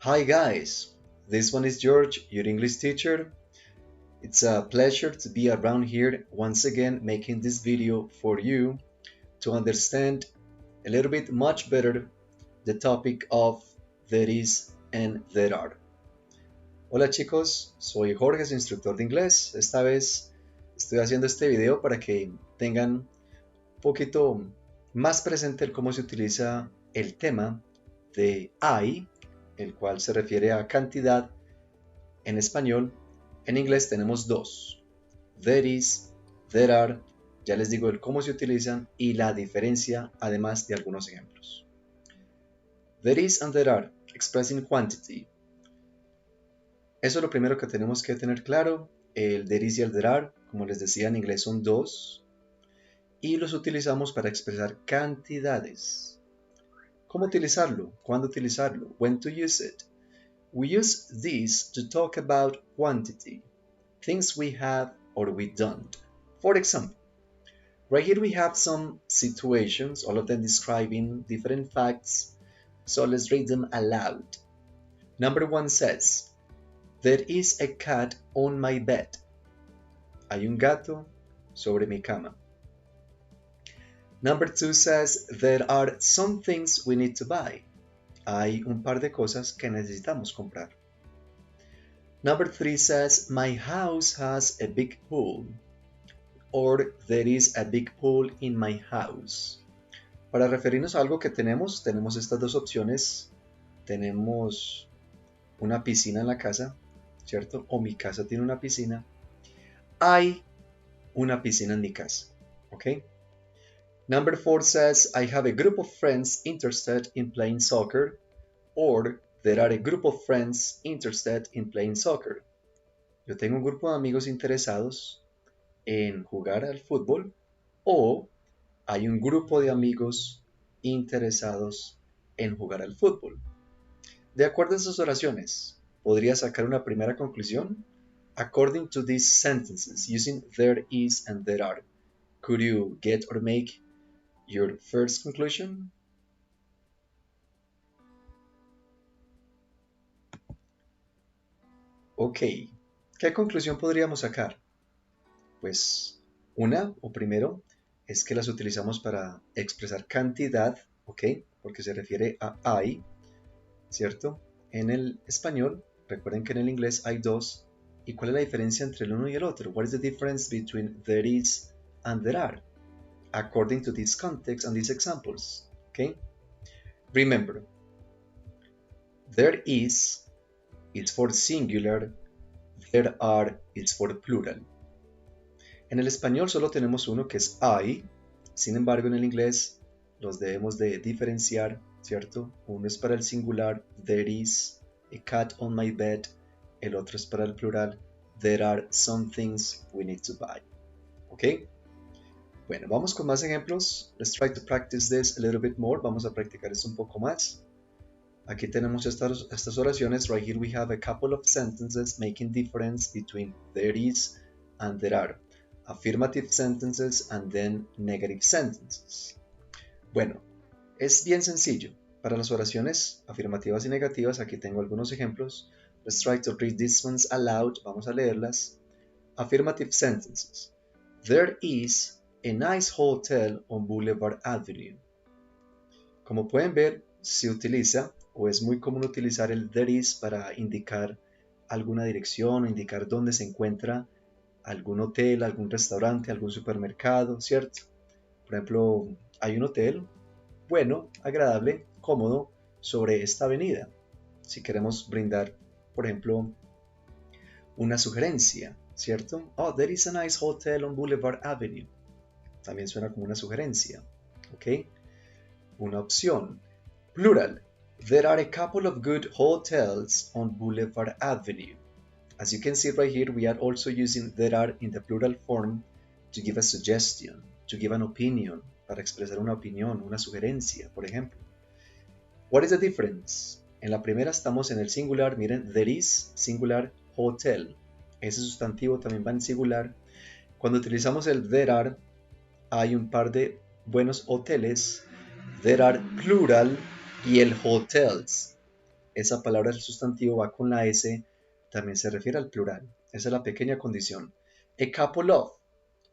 Hi guys, this one is George, your English teacher. It's a pleasure to be around here once again making this video for you to understand a little bit much better the topic of there is and there are. Hola chicos, soy Jorge, su instructor de inglés. Esta vez estoy haciendo este video para que tengan un poquito más presente el cómo se utiliza el tema de hay, el cual se refiere a cantidad en español. En inglés tenemos dos, there is, there are, ya les digo el cómo se utilizan y la diferencia, además de algunos ejemplos. There is and there are, expressing quantity. Eso es lo primero que tenemos que tener claro. El there is y el there are, como les decía, en inglés son dos y los utilizamos para expresar cantidades. ¿Cómo utilizarlo? ¿Cuándo utilizarlo? When to use it? We use this to talk about quantity, things we have or we don't. For example, right here we have some situations, all of them describing different facts, so let's read them aloud. Number 1 says, there is a cat on my bed. Hay un gato sobre mi cama. Number 2 says, there are some things we need to buy. Hay un par de cosas que necesitamos comprar. Number 3 says, my house has a big pool. Or there is a big pool in my house. Para referirnos a algo que tenemos estas dos opciones. Tenemos una piscina en la casa, ¿cierto? O mi casa tiene una piscina. Hay una piscina en mi casa, ¿ok? Number 4 says, I have a group of friends interested in playing soccer, or there are a group of friends interested in playing soccer. Yo tengo un grupo de amigos interesados en jugar al fútbol, o hay un grupo de amigos interesados en jugar al fútbol. De acuerdo a esas oraciones, ¿podría sacar una primera conclusión? According to these sentences, using there is and there are, could you get or make your first conclusion? Ok, ¿qué conclusión podríamos sacar? Pues una, o primero, es que las utilizamos para expresar cantidad, ok, porque se refiere a hay, ¿cierto? En el español, recuerden que en el inglés hay dos, ¿y cuál es la diferencia entre el uno y el otro? What is the difference between there is and there are? According to this context and these examples, okay? Remember, there is for singular, there are is for plural. En el español solo tenemos uno que es hay, sin embargo en el inglés los debemos de diferenciar, ¿cierto? Uno es para el singular, there is a cat on my bed, el otro es para el plural, there are some things we need to buy, ¿ok? Bueno, vamos con más ejemplos. Let's try to practice this a little bit more. Vamos a practicar esto un poco más. Aquí tenemos estas oraciones. Right here we have a couple of sentences making difference between there is and there are. Affirmative sentences and then negative sentences. Bueno, es bien sencillo. Para las oraciones afirmativas y negativas, aquí tengo algunos ejemplos. Let's try to read these ones aloud. Vamos a leerlas. Affirmative sentences. There is a nice hotel on Boulevard Avenue. Como pueden ver, se utiliza o es muy común utilizar el there is para indicar alguna dirección o indicar dónde se encuentra algún hotel, algún restaurante, algún supermercado, ¿cierto? Por ejemplo, hay un hotel bueno, agradable, cómodo sobre esta avenida. Si queremos brindar, por ejemplo, una sugerencia, ¿cierto? Oh, there is a nice hotel on Boulevard Avenue. También suena como una sugerencia, ¿ok? Una opción. Plural. There are a couple of good hotels on Boulevard Avenue. As you can see right here, we are also using there are in the plural form to give a suggestion, to give an opinion, para expresar una opinión, una sugerencia, por ejemplo. What is the difference? En la primera estamos en el singular, miren, there is, singular, hotel. Ese sustantivo también va en singular. Cuando utilizamos el there are, hay un par de buenos hoteles, there are plural y el hotels. esa palabra del sustantivo va con la S, también se refiere al plural. Esa es la pequeña condición. A couple of.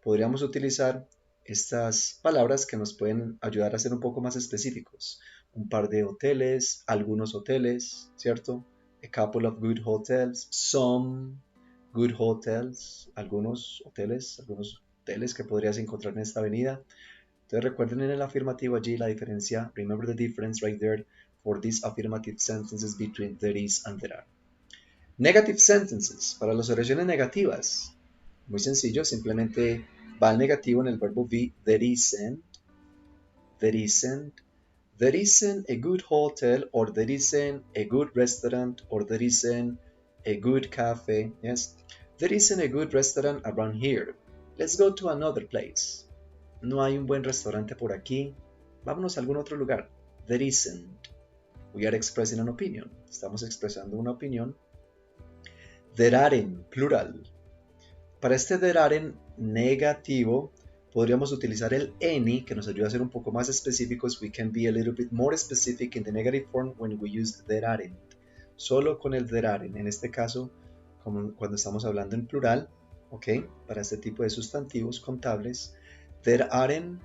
Podríamos utilizar estas palabras que nos pueden ayudar a ser un poco más específicos. Un par de hoteles, algunos hoteles, ¿cierto? A couple of good hotels, some good hotels, algunos hoteles que podrías encontrar en esta avenida. Entonces recuerden en el afirmativo allí la diferencia. Remember the difference right there for these affirmative sentences between there is and there are. Negative sentences, para las oraciones negativas. Muy sencillo, simplemente va al negativo en el verbo be. There isn't a good hotel, or there isn't a good restaurant, or there isn't a good cafe. Yes, there isn't a good restaurant around here. Let's go to another place. No hay un buen restaurante por aquí. Vámonos a algún otro lugar. There isn't. We are expressing an opinion. Estamos expresando una opinión. There aren't, plural. Para este there aren't negativo, podríamos utilizar el any, que nos ayuda a ser un poco más específicos. We can be a little bit more specific in the negative form when we use there aren't. Solo con el there aren't. En este caso, como cuando estamos hablando en plural, ¿ok? Para este tipo de sustantivos contables, there aren't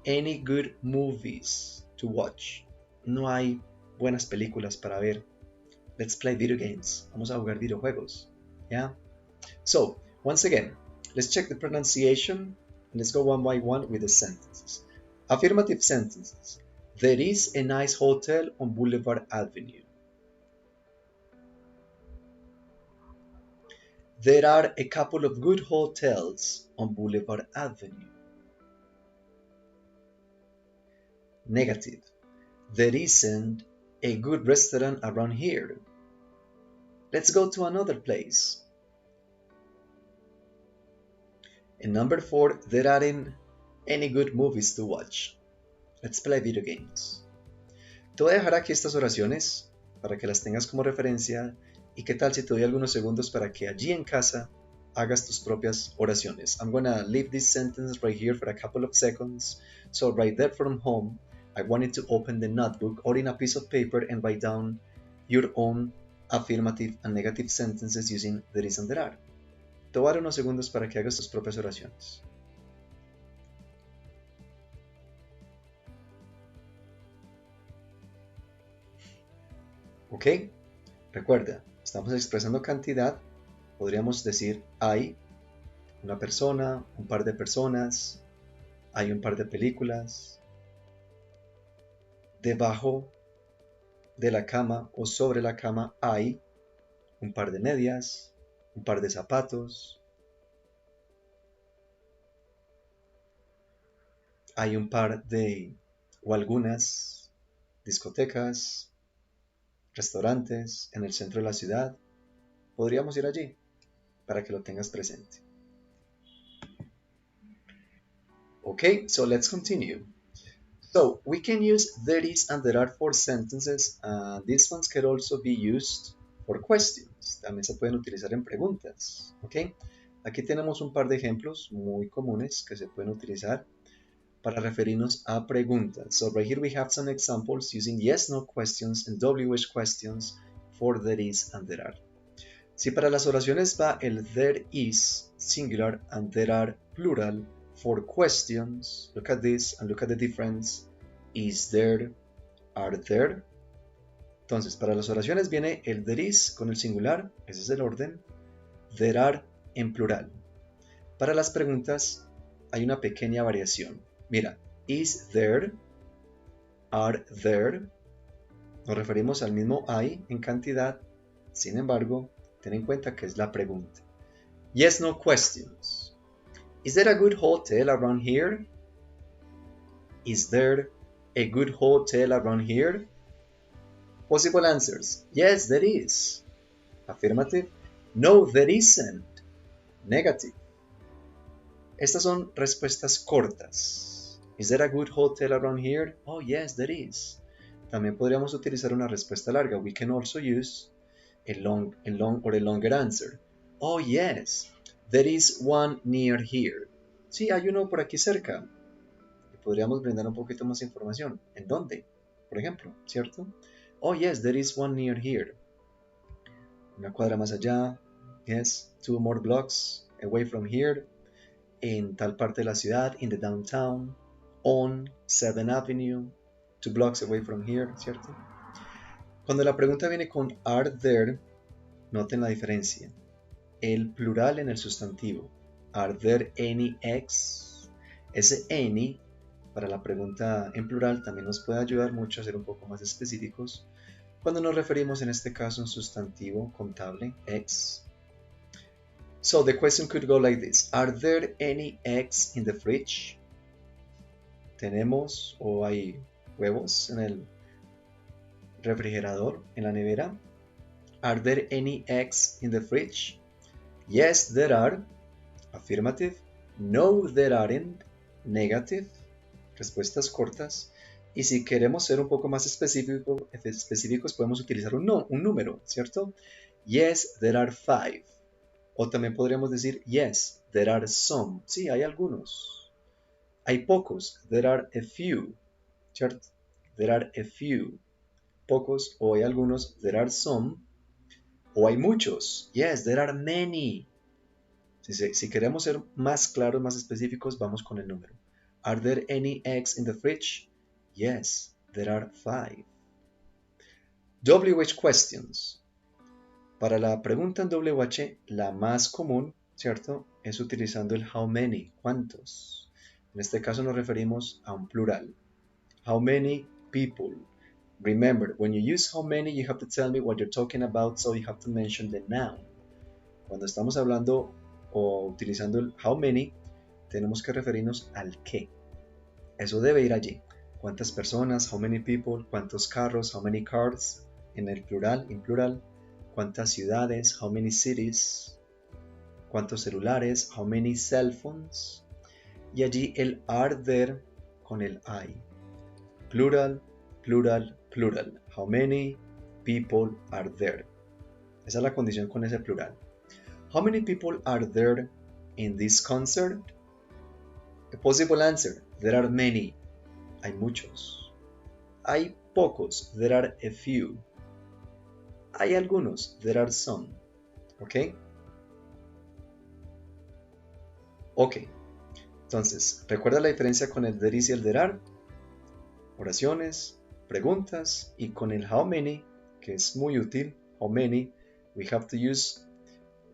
any good movies to watch. No hay buenas películas para ver. Let's play video games. Vamos a jugar videojuegos. Yeah? So, once again, let's check the pronunciation. Let's go one by one with the sentences. Affirmative sentences. There is a nice hotel on Boulevard Avenue. There are a couple of good hotels on Boulevard Avenue. Negative. There isn't a good restaurant around here. Let's go to another place. And number 4, there aren't any good movies to watch. Let's play video games. Te voy a dejar aquí estas oraciones para que las tengas como referencia. ¿Y qué tal si te doy algunos segundos para que allí en casa hagas tus propias oraciones? I'm gonna leave this sentence right here for a couple of seconds. So right there from home, I want you to open the notebook or in a piece of paper and write down your own affirmative and negative sentences using there is and there are. Te voy a dar unos segundos para que hagas tus propias oraciones. ¿Ok? Recuerda, estamos expresando cantidad. Podríamos decir hay una persona, un par de personas, hay un par de películas. Debajo de la cama o sobre la cama hay un par de medias, un par de zapatos, hay un par de o algunas discotecas, restaurantes en el centro de la ciudad. Podríamos ir allí para que lo tengas presente. Okay, so let's continue. So we can use there is and there are for sentences. These ones can also be used for questions. También se pueden utilizar en preguntas. Okay, aquí tenemos un par de ejemplos muy comunes que se pueden utilizar para referirnos a preguntas. So right here we have some examples using yes, no questions and WH questions for there is and there are. Si para las oraciones va el there is singular and there are plural for questions, look at this and look at the difference. Is there, are there. Entonces, para las oraciones viene el there is con el singular, ese es el orden. There are en plural. Para las preguntas hay una pequeña variación. Mira, is there, are there. Nos referimos al mismo hay en cantidad. Sin embargo, ten en cuenta que es la pregunta. Yes, no questions. Is there a good hotel around here? Is there a good hotel around here? Possible answers. Yes, there is. Affirmative. No, there isn't. Negative. Estas son respuestas cortas. Is there a good hotel around here? Oh, yes, there is. También podríamos utilizar una respuesta larga. We can also use a long or a longer answer. Oh, yes, there is one near here. Sí, hay uno por aquí cerca. Y podríamos brindar un poquito más información. ¿En dónde? Por ejemplo, ¿cierto? Oh yes, there is one near here. Una cuadra más allá. Yes, 2 more blocks away from here. En tal parte de la ciudad, in the downtown. On 7th Avenue, 2 blocks away from here, ¿cierto? Cuando la pregunta viene con are there, noten la diferencia. El plural en el sustantivo. Are there any eggs? Ese any, para la pregunta en plural, también nos puede ayudar mucho a ser un poco más específicos cuando nos referimos en este caso a un sustantivo contable, eggs. So the question could go like this. Are there any eggs in the fridge? ¿Tenemos o hay huevos en el refrigerador, en la nevera? Are there any eggs in the fridge? Yes, there are. Affirmative. No, there aren't. Negative. Respuestas cortas. Y si queremos ser un poco más específicos podemos utilizar un número, ¿cierto? Yes, there are 5. O también podríamos decir, yes, there are some. Sí, hay algunos. Hay pocos. There are a few. ¿Cierto? There are a few. Pocos. O hay algunos. There are some. O hay muchos. Yes, there are many. Si queremos ser más claros, más específicos, vamos con el número. Are there any eggs in the fridge? Yes, there are 5. WH questions. Para la pregunta en WH, la más común, ¿cierto? Es utilizando el how many, ¿cuántos? En este caso nos referimos a un plural. How many people? Remember, when you use how many, you have to tell me what you're talking about, so you have to mention the noun. Cuando estamos hablando o utilizando el how many, tenemos que referirnos al qué. Eso debe ir allí. ¿Cuántas personas? How many people? ¿Cuántos carros? How many cars? En el plural, en plural. ¿Cuántas ciudades? How many cities? ¿Cuántos celulares? How many cell phones? Y allí el are there con el I. Plural, plural, plural. How many people are there? Esa es la condición con ese plural. How many people are there in this concert? A possible answer. There are many. Hay muchos. Hay pocos. There are a few. Hay algunos. There are some. ¿Ok? Ok. Entonces, ¿recuerda la diferencia con el there is y el there are? Oraciones, preguntas, y con el how many, que es muy útil. How many, we have to use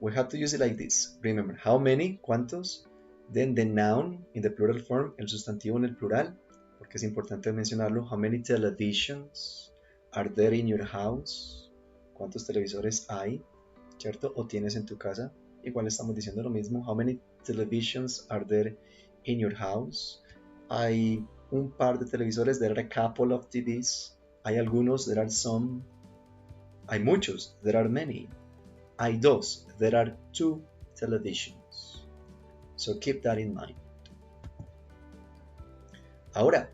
it like this. Remember, how many, ¿cuántos? Then the noun in the plural form, el sustantivo en el plural, porque es importante mencionarlo. How many televisions are there in your house? ¿Cuántos televisores hay? ¿Cierto? ¿O tienes en tu casa? Igual estamos diciendo lo mismo. How many televisions are there in your house? Hay un par de televisores. There are a couple of TVs. Hay algunos. There are some. Hay muchos. There are many. Hay dos. There are 2 televisions. So keep that in mind. Ahora,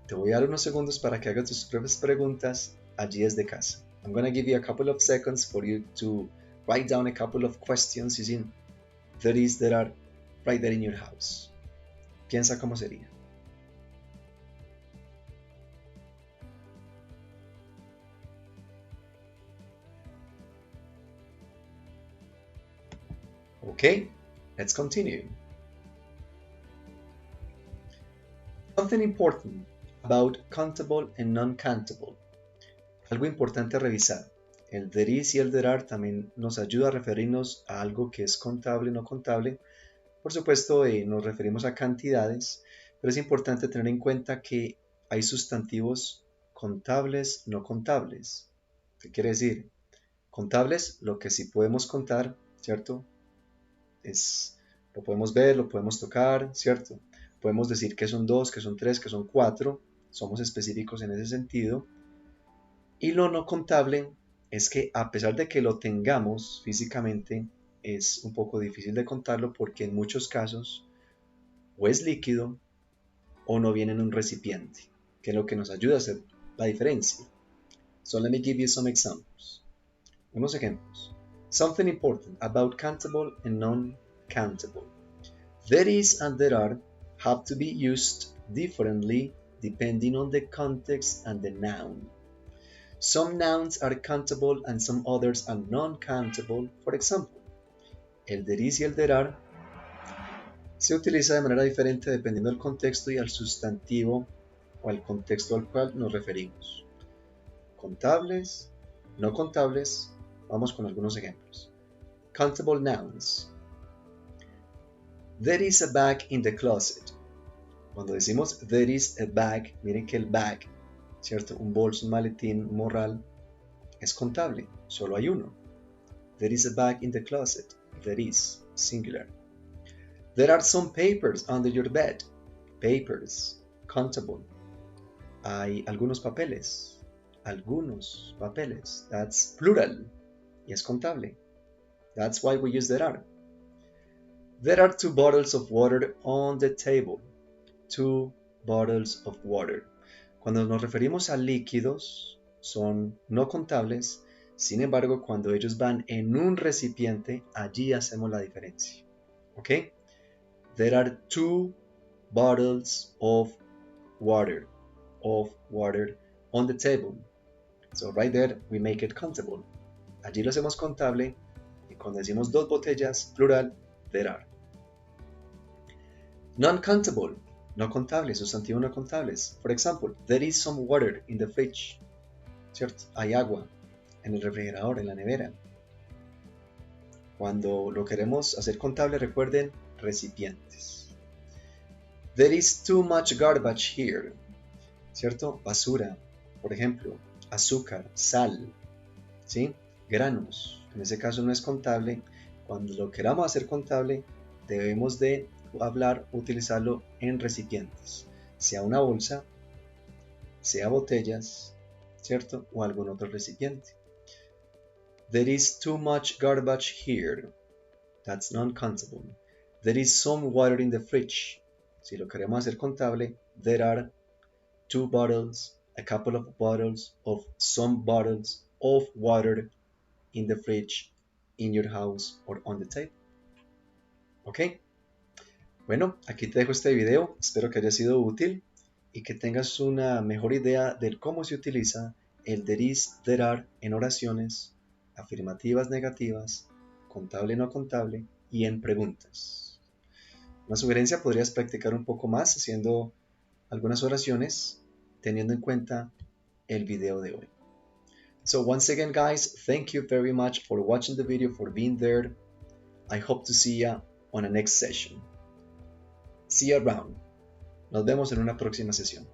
te voy a dar unos segundos para que hagas tus propias preguntas allí desde casa. I'm going to give you a couple of seconds for you to write down a couple of questions using there is, there are, right there in your house. Piensa cómo sería. Okay, let's continue. Something important about countable and non-countable. Algo importante a revisar. El there is y el there are también nos ayuda a referirnos a algo que es contable o no contable. Por supuesto, nos referimos a cantidades, pero es importante tener en cuenta que hay sustantivos contables, no contables. ¿Qué quiere decir? Contables, lo que sí podemos contar, ¿cierto? Lo podemos ver, lo podemos tocar, ¿cierto? Podemos decir que son 2, que son 3, que son 4. Somos específicos en ese sentido. Y lo no contable es que a pesar de que lo tengamos físicamente, es un poco difícil de contarlo porque en muchos casos o es líquido o no viene en un recipiente, que es lo que nos ayuda a hacer la diferencia. So let me give you some examples. Unos ejemplos. Something important about countable and non-countable. There is and there are have to be used differently depending on the context and the noun. Some nouns are countable and some others are non-countable. For example, el there is y el there are se utiliza de manera diferente dependiendo del contexto y al sustantivo o al contexto al cual nos referimos. Contables, no contables, vamos con algunos ejemplos. Countable nouns. There is a bag in the closet. Cuando decimos there is a bag, miren que el bag, ¿cierto? Un bolso, un maletín, un morral, es contable, solo hay uno. There is a bag in the closet. There is, singular. There are some papers under your bed. Papers, countable. Hay algunos papeles. That's plural. Y es contable. That's why we use there are. There are 2 bottles of water on the table. 2 bottles of water. Cuando nos referimos a líquidos, son no contables. Sin embargo, cuando ellos van en un recipiente, allí hacemos la diferencia. ¿Ok? There are 2 bottles of water on the table. So right there, we make it countable. Allí lo hacemos contable. Y cuando decimos 2 botellas, plural, there are. Non-countable, no contables, sustantivos no contables. For example, there is some water in the fridge. ¿Cierto? Hay agua en el refrigerador, en la nevera. Cuando lo queremos hacer contable, recuerden, recipientes. There is too much garbage here. ¿Cierto? Basura, por ejemplo, azúcar, sal, ¿sí? Granos. En ese caso no es contable. Cuando lo queramos hacer contable, debemos de utilizarlo en recipientes, sea una bolsa, sea botellas, ¿cierto? O algún otro recipiente. There is too much garbage here. That's non-countable. There is some water in the fridge. Si lo queremos hacer contable, there are 2 bottles, a couple of bottles of some bottles of water in the fridge, in your house or on the table. ¿Ok? Bueno, aquí te dejo este video, espero que haya sido útil y que tengas una mejor idea de cómo se utiliza el there is, there are en oraciones, afirmativas, negativas, contable, no contable y en preguntas. Una sugerencia, podrías practicar un poco más haciendo algunas oraciones teniendo en cuenta el video de hoy. So once again guys, thank you very much for watching the video, for being there. I hope to see you on the next session. See you around. Nos vemos en una próxima sesión.